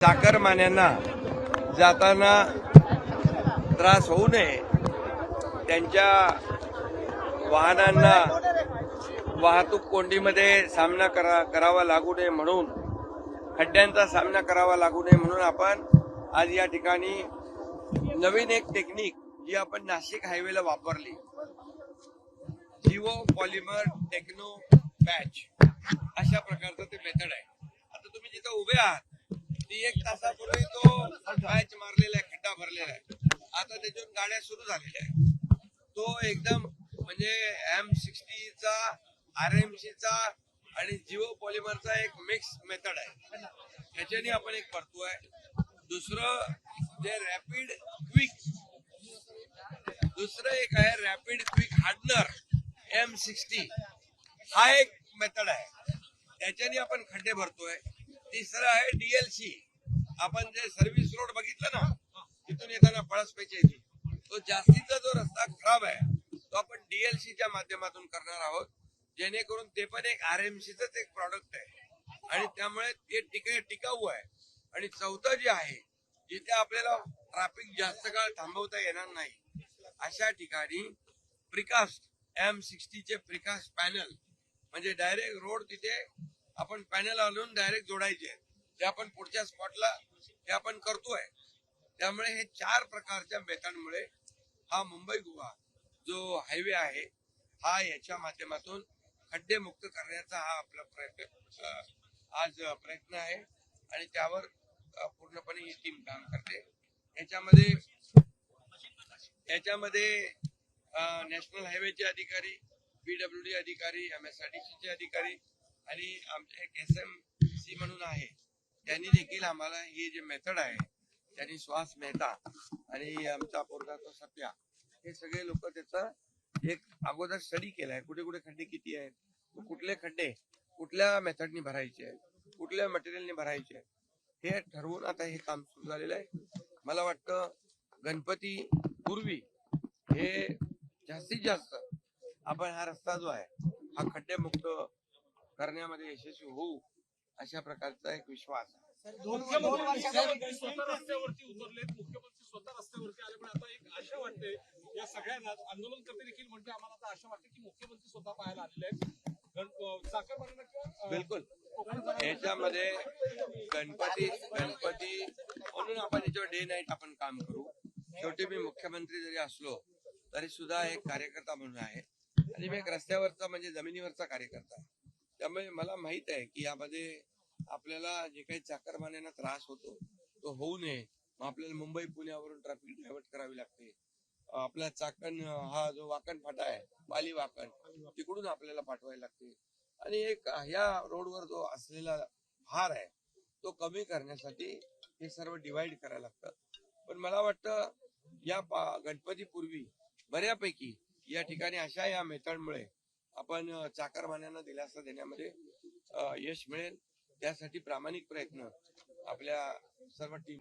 चाकरमान्यांना जाताना त्रास होऊ नये, त्यांच्या वाहनांना वाहतूक कोंडीमध्ये सामना करावा लागू नये म्हणून, खड्ड्यांचा सामना करावा लागू नये म्हणून आपण आज या ठिकाणी नवीन एक टेक्निक जी आपण नाशिक हायवेला वापरली, जिओ पॉलिमर टेक्नो पॅच अशा प्रकारचं ते मेथड आहे. आता तुम्ही जिथं उभे आहात ती 1 तासापूर्वी तो पॅच मारलेला आहे, खड्डा भरलेला आहे. आता त्याच्यातून गाड्या सुरू झालेल्या आहेत. तो एकदम म्हणजे M60चा RMCचा आणि जिओ पॉलिमरचा एक मिक्स मेथड आहे. त्याच्याने आपण एक करतोय. दुसरं जे रॅपिड क्विक, दुसरं एक आहे रॅपिड क्विक हार्डनर M60, हा एक मेथड आहे. त्याच्याने आपण खड्डे भरतोय. तिसरं आहे DLC. आपण जे सर्व्हिस रोड बघितलं ना, तिथून येताना पळसपेच्या येथे तो जास्तीचा जो रस्ता खराब आहे तो आपण DLCच्या माध्यमातून करणार आहोत, जेणेकरून ते पण एक RMCचंच एक प्रॉडक्ट आहे आणि त्यामुळे ते टिकाऊ आहे. आणि चौथं जे आहे, जिथे आपल्याला ट्रॅफिक जास्त काळ थांबवता येणार नाही अशा ठिकाणी प्रिकास्ट M60चे प्रिकास्ट पॅनल, म्हणजे डायरेक्ट रोड तिथे आपण पॅनल आणून डायरेक्ट जोडायचे, ते आपण पुढच्या स्पॉटला ते आपण करतोय. त्यामुळे हे 4 प्रकारच्या मेथडमुळे हा मुंबई गोवा जो हायवे आहे हा याच्या माध्यमातून खड्डे मुक्त करण्याचा हा आपला आज प्रयत्न आहे आणि त्यावर पूर्णपणे ही टीम काम करते. याच्यामध्ये नॅशनल हायवेचे अधिकारी, PWD अधिकारी, MSRDCचे अधिकारी आणि आमचे एक SMC म्हणून आहे, त्यांनी देखील आम्हाला ही जे मेथड आहे, त्यांनी श्वास मेहता आणि आमचा पोरगा तो सत्या, हे सगळे लोक त्याचा एक अगोदर स्टडी केलाय. कुठे कुठे खड्डे किती आहेत, कुठले खड्डे कुठल्या मेथडनी भरायचे आहेत, कुठल्या मटेरियलने भरायचे आहेत, हे ठरवून आता हे काम सुरू झालेलं आहे. मला वाटतं गणपती पूर्वी हे जास्तीत जास्त आपण हा रस्ता जो आहे हा खड्डे मुक्त करण्यामध्ये यशस्वी होऊ, अशा प्रकारचा एक विश्वास आहे. मुख्यमंत्री स्वतः रस्त्यावरती उतरलेत, मुख्यमंत्री स्वतः रस्त्यावरती आले, पण आता एक आशा वाटते या सगळ्यांना, आंदोलनकर्ते देखील म्हणते आम्हाला आता आशा वाटते की मुख्यमंत्री स्वतः पाहायला आलेले आहेत चाकरमान्यांना. बिलकुल, याच्यामध्ये गणपती म्हणून आपण याच्यावर डे नाईट आपण काम करू. शेवटी मी मुख्यमंत्री जरी असलो तरी सुद्धा एक कार्यकर्ता म्हणून आहे आणि मी एक रस्त्यावरचा म्हणजे जमिनीवरचा कार्यकर्ता आहे. त्यामुळे मला माहित आहे की यामध्ये आपल्याला जे काही चाकरमान्यांना त्रास होतो तो होऊ नये. मग आपल्याला मुंबई पुण्यावरून ट्रॅफिक डायव्हर्ट करावी लागते. आपला चाकण हा जो वाकण फाटा आहे, पाली वाकण, तिकडून आपल्याला पाठवायला लागते आणि एक ह्या रोडवर जो असलेला भार आहे तो कमी करण्यासाठी हे सर्व डिवाइड करायला लागतं. पण मला वाटतं या गणपतीपूर्वी बऱ्यापैकी या ठिकाणी अशा या मेथडमुळे आपण चाकरमान्यांना दिलासा देण्यामध्ये यश मिळेल. त्यासाठी प्रामाणिक प्रयत्न आपल्या सर्व टीम